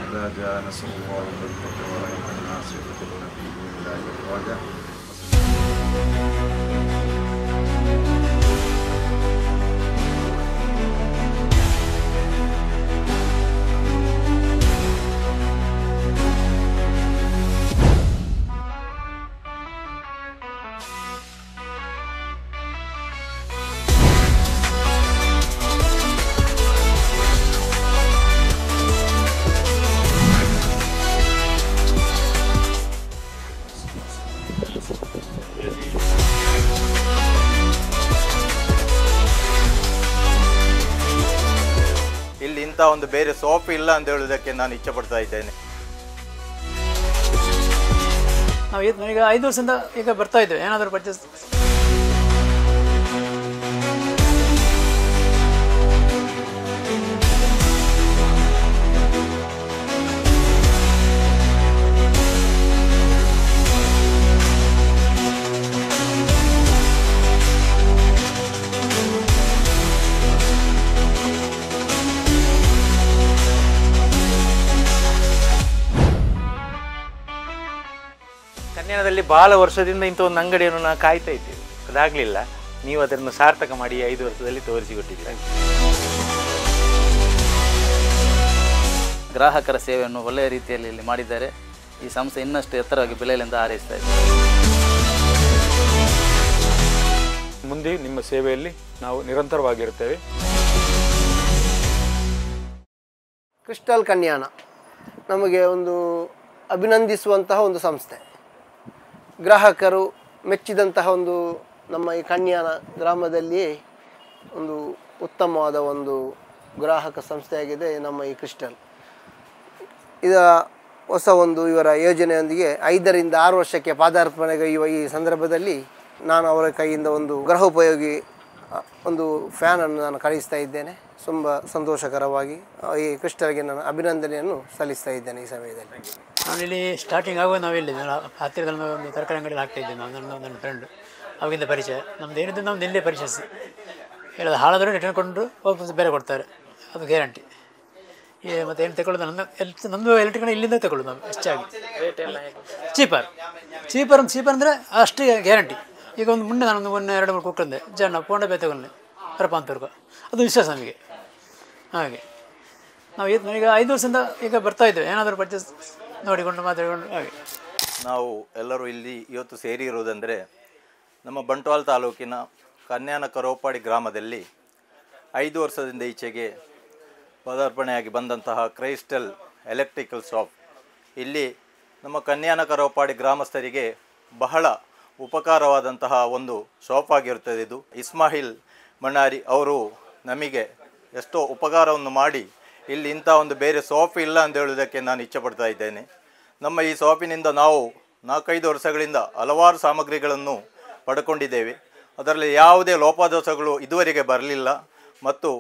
إذا جاء نصر الله والفتح ورأيت الناس يدخلون في دين الله أفواجا. ಇಲ್ಲಿ ಇಂಥ ಒಂದು ಬೇರೆ ಸೋಪ್ ಇಲ್ಲ ಅಂತ ಹೇಳೋದಕ್ಕೆ ನಾನು ಇಚ್ಛೆ ಪಡ್ತಾ ಇದ್ದೇನೆ. ನಾವು ಈಗ 5 ವರ್ಷದಿಂದ ಈಗ ಬರ್ತಾ ಇದ್ದೇವೆ. ಏನಾದರೂ ಪರ್ಚೇಸ್ ಕನ್ಯಾಣದಲ್ಲಿ ಭಾಳ ವರ್ಷದಿಂದ ಇಂಥ ಒಂದು ಅಂಗಡಿಯನ್ನು ನಾವು ಕಾಯ್ತಾ ಇದ್ದೇವೆ. ಅದಾಗಲಿಲ್ಲ. ನೀವು ಅದನ್ನು ಸಾರ್ಥಕ ಮಾಡಿ 5 ವರ್ಷದಲ್ಲಿ ತೋರಿಸಿಕೊಟ್ಟಿದ್ದೀರಿ. ಗ್ರಾಹಕರ ಸೇವೆಯನ್ನು ಒಳ್ಳೆಯ ರೀತಿಯಲ್ಲಿ ಇಲ್ಲಿ ಮಾಡಿದ್ದಾರೆ. ಈ ಸಂಸ್ಥೆ ಇನ್ನಷ್ಟು ಎತ್ತರವಾಗಿ ಬೆಳೆಯಲೆಂದು ಹಾರೈಸ್ತಾ ಇದೆ. ಮುಂದೆ ನಿಮ್ಮ ಸೇವೆಯಲ್ಲಿ ನಾವು ನಿರಂತರವಾಗಿರುತ್ತೇವೆ. ಕ್ರಿಸ್ಟಲ್ ಕನ್ಯಾಣ ನಮಗೆ ಒಂದು ಅಭಿನಂದಿಸುವಂತಹ ಒಂದು ಸಂಸ್ಥೆ. ಗ್ರಾಹಕರು ಮೆಚ್ಚಿದಂತಹ ಒಂದು ನಮ್ಮ ಈ ಕನ್ಯಾಣ ಗ್ರಾಮದಲ್ಲಿ ಒಂದು ಉತ್ತಮವಾದ ಒಂದು ಗ್ರಾಹಕ ಸಂಸ್ಥೆಯಾಗಿದೆ ನಮ್ಮ ಈ ಕ್ರಿಸ್ಟಲ್. ಇದರ ಹೊಸ ಒಂದು ಇವರ ಯೋಜನೆಯೊಂದಿಗೆ 5 ರಿಂದ 6 ವರ್ಷಕ್ಕೆ ಪಾದಾರ್ಪಣೆಗೈಯುವ ಈ ಸಂದರ್ಭದಲ್ಲಿ ನಾನು ಅವರ ಕೈಯಿಂದ ಒಂದು ಗೃಹೋಪಯೋಗಿ ಒಂದು ಫ್ಯಾನನ್ನು ನಾನು ಕಳಿಸ್ತಾ ಇದ್ದೇನೆ. ತುಂಬ ಸಂತೋಷಕರವಾಗಿ ಈ ಕ್ರಿಸ್ಟಲ್ಗೆ ನಾನು ಅಭಿನಂದನೆಯನ್ನು ಸಲ್ಲಿಸ್ತಾ ಇದ್ದೇನೆ ಈ ಸಮಯದಲ್ಲಿ. ನಾನಿಲ್ಲಿ ಸ್ಟಾರ್ಟಿಂಗ್ ಆಗುವಾಗ ನಾವಿಲ್ಲಿ ಹತ್ತಿರದಲ್ಲಿ ಒಂದು ತರಕಾರಿ ಅಂಗಡಿಯಲ್ಲಿ ಹಾಕ್ತಾಯಿದ್ದೆ. ನನ್ನ ಫ್ರೆಂಡ್ ಅವಾಗಿಂದ ಪರಿಚಯ. ನಮ್ದು ಏನಿದ್ದು ನಮ್ದು ಇಲ್ಲೇ ಪರಿಚಯಿಸಿ ಹೇಳೋದು ಹಾಳಾದರೂ ರಿಟರ್ನ್ ಕೊಂಡ್ರು ವಾಪಸ್ ಬೇರೆ ಕೊಡ್ತಾರೆ, ಅದು ಗ್ಯಾರಂಟಿ. ಮತ್ತು ಏನು ತಗೊಳ್ಳೋದು ನಮ್ಮದು ಎಲೆಕ್ಟ್ರಿಕಲ್ ಇಲ್ಲಿಂದ ತಗೊಳ್ಳೋದು ನಾವು ಹೆಚ್ಚಾಗಿ. ಚೀಪರ್ ಅಂದರೆ ಅಷ್ಟು ಗ್ಯಾರಂಟಿ. ಈಗ ಒಂದು ಮೊನ್ನೆ ನಾನು ಮೊನ್ನೆ 2-3 ಕುಕ್ಕಂದೆ ಜನ ಪೋಂಡ ಬೇ ತಗೊಂಡೆ ರೂಪಾಯಿ, ಅದು ವಿಶ್ವಾಸ ನಮಗೆ. ಹಾಗೆ ನಾವು ಈಗ 5 ವರ್ಷದಿಂದ ಈಗ ಬರ್ತಾ ಇದ್ದೇವೆ. ಏನಾದರೂ ಪರ್ಚೇಸ್ ನೋಡಿಕೊಂಡು ಮಾತಾಡಿಕೊಂಡು ಹಾಗೆ ನಾವು ಎಲ್ಲರೂ ಇಲ್ಲಿ ಇವತ್ತು ಸೇರಿರುವುದಂದರೆ ನಮ್ಮ ಬಂಟ್ವಾಳ ತಾಲೂಕಿನ ಕನ್ಯಾಣ ಕರೋಪಾಡಿ ಗ್ರಾಮದಲ್ಲಿ 5 ವರ್ಷದಿಂದ ಈಚೆಗೆ ಪದಾರ್ಪಣೆಯಾಗಿ ಬಂದಂತಹ ಕ್ರೈಸ್ಟಲ್ ಎಲೆಕ್ಟ್ರಿಕಲ್ ಶಾಪ್ ಇಲ್ಲಿ ನಮ್ಮ ಕನ್ಯಾಣ ಕರೋಪಾಡಿ ಗ್ರಾಮಸ್ಥರಿಗೆ ಬಹಳ ಉಪಕಾರವಾದಂತಹ ಒಂದು ಶಾಪ್ ಆಗಿರುತ್ತದೆ. ಇದು ಇಸ್ಮಾಯಿಲ್ ಮಣ್ಣಾರಿ ಅವರು ನಮಗೆ ಎಷ್ಟೋ ಉಪಕಾರವನ್ನು ಮಾಡಿ ಇಲ್ಲಿ ಇಂಥ ಒಂದು ಬೇರೆ ಶಾಪ್ ಇಲ್ಲ ಅಂತ ಹೇಳೋದಕ್ಕೆ ನಾನು ಇಚ್ಛೆ ಪಡ್ತಾ ಇದ್ದೇನೆ. ನಮ್ಮ ಈ ಶಾಪಿನಿಂದ ನಾವು 4-5 ವರ್ಷಗಳಿಂದ ಹಲವಾರು ಸಾಮಗ್ರಿಗಳನ್ನು ಪಡ್ಕೊಂಡಿದ್ದೇವೆ. ಅದರಲ್ಲಿ ಯಾವುದೇ ಲೋಪದೋಷಗಳು ಇದುವರೆಗೆ ಬರಲಿಲ್ಲ ಮತ್ತು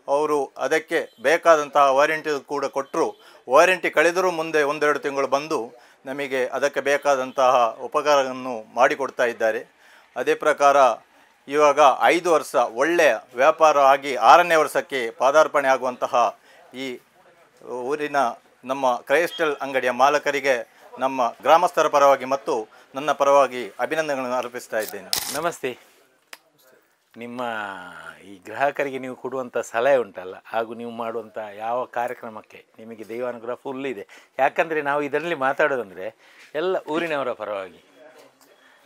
ಅವರು ಅದಕ್ಕೆ ಬೇಕಾದಂತಹ ವಾರಂಟಿ ಕೂಡ ಕೊಟ್ಟರು. ವಾರಂಟಿ ಕಳೆದರೂ ಮುಂದೆ 1-2 ತಿಂಗಳು ಬಂದು ನಮಗೆ ಅದಕ್ಕೆ ಬೇಕಾದಂತಹ ಉಪಕಾರವನ್ನು ಮಾಡಿಕೊಡ್ತಾ ಇದ್ದಾರೆ. ಅದೇ ಪ್ರಕಾರ ಇವಾಗ 5 ವರ್ಷ ಒಳ್ಳೆಯ ವ್ಯಾಪಾರ ಆಗಿ 6ನೇ ವರ್ಷಕ್ಕೆ ಪಾದಾರ್ಪಣೆ ಆಗುವಂತಹ ಈ ಊರಿನ ನಮ್ಮ ಕ್ರೈಸ್ಟಲ್ ಅಂಗಡಿಯ ಮಾಲಕರಿಗೆ ನಮ್ಮ ಗ್ರಾಮಸ್ಥರ ಪರವಾಗಿ ಮತ್ತು ನನ್ನ ಪರವಾಗಿ ಅಭಿನಂದನೆಗಳನ್ನು ಅರ್ಪಿಸ್ತಾ ಇದ್ದೇನೆ. ನಮಸ್ತೆ. ನಿಮ್ಮ ಈ ಗ್ರಾಹಕರಿಗೆ ನೀವು ಕೊಡುವಂಥ ಸಲಹೆ ಉಂಟಲ್ಲ, ಹಾಗೂ ನೀವು ಮಾಡುವಂಥ ಯಾವ ಕಾರ್ಯಕ್ರಮಕ್ಕೆ ನಿಮಗೆ ದೈವಾನುಗ್ರಹ ಫುಲ್ ಇದೆ. ಯಾಕಂದರೆ ನಾವು ಇದರಲ್ಲಿ ಮಾತಾಡೋದಂದರೆ ಎಲ್ಲ ಊರಿನವರ ಪರವಾಗಿ.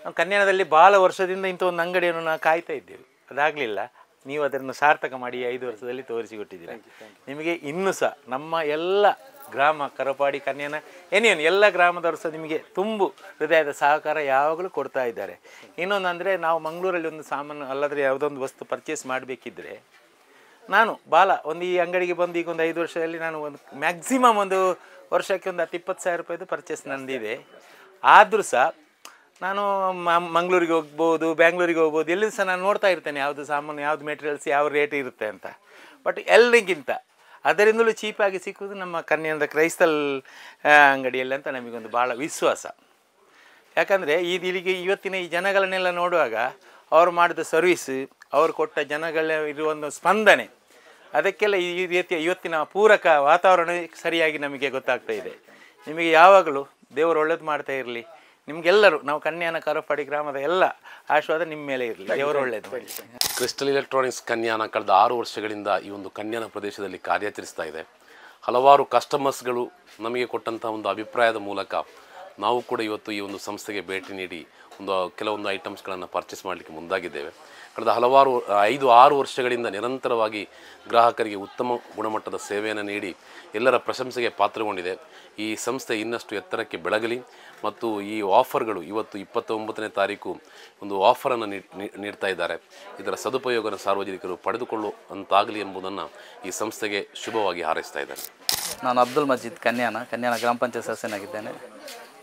ನಾವು ಕನ್ಯಾಣದಲ್ಲಿ ಭಾಳ ವರ್ಷದಿಂದ ಇಂಥ ಒಂದು ಅಂಗಡಿಯನ್ನು ನಾವು ಕಾಯ್ತಾ ಇದ್ದೇವೆ. ಅದಾಗಲಿಲ್ಲ. ನೀವು ಅದನ್ನು ಸಾರ್ಥಕ ಮಾಡಿ 5 ವರ್ಷದಲ್ಲಿ ತೋರಿಸಿಕೊಟ್ಟಿದ್ದೀರಿ. ನಿಮಗೆ ಇನ್ನೂ ಸಹ ನಮ್ಮ ಎಲ್ಲ ಗ್ರಾಮ ಕರೋಪಾಡಿ ಕನ್ಯಾಣ ಎಲ್ಲ ಗ್ರಾಮದವರು ಸಹ ನಿಮಗೆ ತುಂಬು ಹೃದಯದ ಸಹಕಾರ ಯಾವಾಗಲೂ ಕೊಡ್ತಾ ಇದ್ದಾರೆ. ಇನ್ನೊಂದು ಅಂದರೆ ನಾವು ಮಂಗಳೂರಲ್ಲಿ ಒಂದು ಸಾಮಾನು ಅಲ್ಲಾದರೆ ಯಾವುದೋ ಒಂದು ವಸ್ತು ಪರ್ಚೇಸ್ ಮಾಡಬೇಕಿದ್ರೆ ನಾನು ಒಂದು ಈ ಅಂಗಡಿಗೆ ಬಂದು ಈಗ ಒಂದು 5 ವರ್ಷದಲ್ಲಿ ನಾನು ಒಂದು ಮ್ಯಾಕ್ಸಿಮಮ್ ಒಂದು ವರ್ಷಕ್ಕೆ ಒಂದು 10-20 ಸಾವಿರ ರೂಪಾಯಿದು ಪರ್ಚೇಸ್ ನಂದಿದೆ. ಆದರೂ ಸಹ ನಾನು ಮಂಗಳೂರಿಗೆ ಹೋಗ್ಬೋದು, ಬ್ಯಾಂಗ್ಳೂರಿಗೆ ಹೋಗ್ಬೋದು, ಎಲ್ಲಿ ಸಹ ನಾನು ನೋಡ್ತಾ ಇರ್ತೇನೆ ಯಾವುದು ಸಾಮಾನು, ಯಾವುದು ಮೆಟೀರಿಯಲ್ಸ್ ಯಾವ ರೇಟ್ ಇರುತ್ತೆ ಅಂತ. ಬಟ್ ಎಲ್ಲರಿಗಿಂತ ಅದರಿಂದಲೂ ಚೀಪಾಗಿ ಸಿಕ್ಕುವುದು ನಮ್ಮ ಕನ್ಯಾಣದ ಕ್ರೈಸ್ತಲ್ ಅಂಗಡಿಯಲ್ಲಿ ಅಂತ ನಮಗೊಂದು ಭಾಳ ವಿಶ್ವಾಸ. ಯಾಕಂದರೆ ಇಲ್ಲಿಗೆ ಇವತ್ತಿನ ಈ ಜನಗಳನ್ನೆಲ್ಲ ನೋಡುವಾಗ ಅವರು ಮಾಡಿದ ಸರ್ವೀಸ್, ಅವರು ಕೊಟ್ಟ ಜನಗಳ ಇರುವ ಒಂದು ಸ್ಪಂದನೆ, ಅದಕ್ಕೆಲ್ಲ ಈ ರೀತಿಯ ಇವತ್ತಿನ ಪೂರಕ ವಾತಾವರಣ ಸರಿಯಾಗಿ ನಮಗೆ ಗೊತ್ತಾಗ್ತಾ ಇದೆ. ನಿಮಗೆ ಯಾವಾಗಲೂ ದೇವರು ಒಳ್ಳೇದು ಮಾಡ್ತಾ ಇರಲಿ. ನಿಮಗೆಲ್ಲರೂ ನಾವು ಕನ್ಯಾನ ಕರೋಪಾಡಿ ಗ್ರಾಮದ ಎಲ್ಲ ಆಶೀರ್ವಾದ ನಿಮ್ಮ ಮೇಲೆ ಇರಲಿ. ದೇವರು ಒಳ್ಳೇದು ಮಾಡಿ. ಕ್ರಿಸ್ಟಲ್ ಎಲೆಕ್ಟ್ರಾನಿಕ್ಸ್ ಕನ್ಯಾನ ಕಳೆದ 6 ವರ್ಷಗಳಿಂದ ಈ ಒಂದು ಕನ್ಯಾನ ಪ್ರದೇಶದಲ್ಲಿ ಕಾರ್ಯಾಚರಿಸ್ತಾ ಇದೆ. ಹಲವಾರು ಕಸ್ಟಮರ್ಸ್ಗಳು ನಮಗೆ ಕೊಟ್ಟಂಥ ಒಂದು ಅಭಿಪ್ರಾಯದ ಮೂಲಕ ನಾವು ಕೂಡ ಇವತ್ತು ಈ ಒಂದು ಸಂಸ್ಥೆಗೆ ಭೇಟಿ ನೀಡಿ ಕೆಲವೊಂದು ಐಟಮ್ಸ್ಗಳನ್ನು ಪರ್ಚೇಸ್ ಮಾಡಲಿಕ್ಕೆ ಮುಂದಾಗಿದ್ದೇವೆ. ಕಳೆದ 5-6 ವರ್ಷಗಳಿಂದ ನಿರಂತರವಾಗಿ ಗ್ರಾಹಕರಿಗೆ ಉತ್ತಮ ಗುಣಮಟ್ಟದ ಸೇವೆಯನ್ನು ನೀಡಿ ಎಲ್ಲರ ಪ್ರಶಂಸೆಗೆ ಪಾತ್ರಗೊಂಡಿದೆ. ಈ ಸಂಸ್ಥೆ ಇನ್ನಷ್ಟು ಎತ್ತರಕ್ಕೆ ಬೆಳಗಲಿ ಮತ್ತು ಈ ಆಫರ್ಗಳು ಇವತ್ತು 29ನೇ ತಾರೀಕು ಒಂದು ಆಫರನ್ನು ನೀಡ್ತಾ ಇದ್ದಾರೆ. ಇದರ ಸದುಪಯೋಗನ ಸಾರ್ವಜನಿಕರು ಪಡೆದುಕೊಳ್ಳುವಂತಾಗಲಿ ಎಂಬುದನ್ನು ಈ ಸಂಸ್ಥೆಗೆ ಶುಭವಾಗಿ ಹಾರೈಸ್ತಾ ಇದ್ದಾರೆ. ನಾನು ಅಬ್ದುಲ್ ಮಜೀದ್ ಕನ್ಯಾನ ಗ್ರಾಮ ಪಂಚಾಯತ್ ಸದಸ್ಯನಾಗಿದ್ದೇನೆ.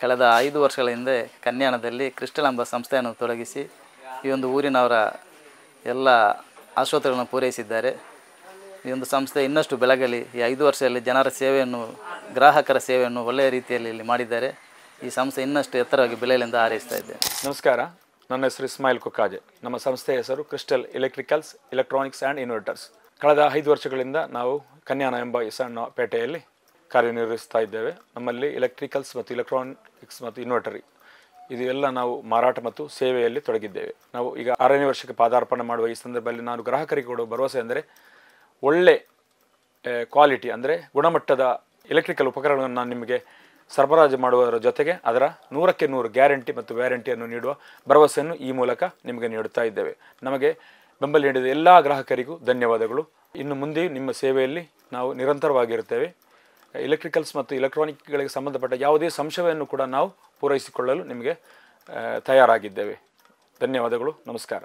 ಕಳೆದ 5 ವರ್ಷಗಳ ಹಿಂದೆ ಕನ್ಯಾನದಲ್ಲಿ ಕ್ರಿಸ್ಟಲ್ ಎಂಬ ಸಂಸ್ಥೆಯನ್ನು ತೊಡಗಿಸಿ ಈ ಒಂದು ಊರಿನವರ ಎಲ್ಲ ಆಶೋತ್ತರಗಳನ್ನು ಪೂರೈಸಿದ್ದಾರೆ. ಈ ಒಂದು ಸಂಸ್ಥೆ ಇನ್ನಷ್ಟು ಬೆಳಗಲಿ. ಈ 5 ವರ್ಷದಲ್ಲಿ ಜನರ ಸೇವೆಯನ್ನು, ಗ್ರಾಹಕರ ಸೇವೆಯನ್ನು ಒಳ್ಳೆಯ ರೀತಿಯಲ್ಲಿ ಇಲ್ಲಿ ಮಾಡಿದ್ದಾರೆ. ಈ ಸಂಸ್ಥೆ ಇನ್ನಷ್ಟು ಎತ್ತರವಾಗಿ ಬೆಳೆಯಲೆಂದು ಹಾರೈಸ್ತಾ ಇದ್ದೇನೆ. ನಮಸ್ಕಾರ, ನನ್ನ ಹೆಸರು ಇಸ್ಮಾಯಿಲ್ ಕುಕ್ಕಾಜೆ. ನಮ್ಮ ಸಂಸ್ಥೆಯ ಹೆಸರು ಕ್ರಿಸ್ಟಲ್ ಎಲೆಕ್ಟ್ರಾನಿಕ್ಸ್ ಆ್ಯಂಡ್ ಇನ್ವರ್ಟರ್ಸ್. ಕಳೆದ 5 ವರ್ಷಗಳಿಂದ ನಾವು ಕನ್ಯಾನ ಎಂಬ ಸಣ್ಣ ಪೇಟೆಯಲ್ಲಿ ಕಾರ್ಯನಿರ್ವಹಿಸ್ತಾ ಇದ್ದೇವೆ. ನಮ್ಮಲ್ಲಿ ಎಲೆಕ್ಟ್ರಿಕಲ್ಸ್ ಮತ್ತು ಎಲೆಕ್ಟ್ರಾನಿಕ್ಸ್ ಮತ್ತು ಇನ್ವರ್ಟರಿ ಇದು ಎಲ್ಲ ನಾವು ಮಾರಾಟ ಮತ್ತು ಸೇವೆಯಲ್ಲಿ ತೊಡಗಿದ್ದೇವೆ. ನಾವು ಈಗ 6ನೇ ವರ್ಷಕ್ಕೆ ಪಾದಾರ್ಪಣೆ ಮಾಡುವ ಈ ಸಂದರ್ಭದಲ್ಲಿ ನಾನು ಗ್ರಾಹಕರಿಗೆ ಕೊಡುವ ಭರವಸೆ ಅಂದರೆ ಒಳ್ಳೆ ಕ್ವಾಲಿಟಿ ಅಂದರೆ ಗುಣಮಟ್ಟದ ಎಲೆಕ್ಟ್ರಿಕಲ್ ಉಪಕರಣಗಳನ್ನು ನಾನು ನಿಮಗೆ ಸರಬರಾಜು ಮಾಡುವುದರ ಜೊತೆಗೆ ಅದರ 100ಕ್ಕೆ 100 ಗ್ಯಾರಂಟಿ ಮತ್ತು ವ್ಯಾರಂಟಿಯನ್ನು ನೀಡುವ ಭರವಸೆಯನ್ನು ಈ ಮೂಲಕ ನಿಮಗೆ ನೀಡುತ್ತಾ ಇದ್ದೇವೆ. ನಮಗೆ ಬೆಂಬಲ ನೀಡಿದ ಎಲ್ಲ ಗ್ರಾಹಕರಿಗೂ ಧನ್ಯವಾದಗಳು. ಇನ್ನು ಮುಂದೆಯೂ ನಿಮ್ಮ ಸೇವೆಯಲ್ಲಿ ನಾವು ನಿರಂತರವಾಗಿರುತ್ತೇವೆ. ಎಲೆಕ್ಟ್ರಿಕಲ್ಸ್ ಮತ್ತು ಎಲೆಕ್ಟ್ರಾನಿಕ್ಗಳಿಗೆ ಸಂಬಂಧಪಟ್ಟ ಯಾವುದೇ ಸಂಶಯವನ್ನು ಕೂಡ ನಾವು ಪೂರೈಸಿಕೊಳ್ಳಲು ನಿಮಗೆ ತಯಾರಾಗಿದ್ದೇವೆ. ಧನ್ಯವಾದಗಳು. ನಮಸ್ಕಾರ.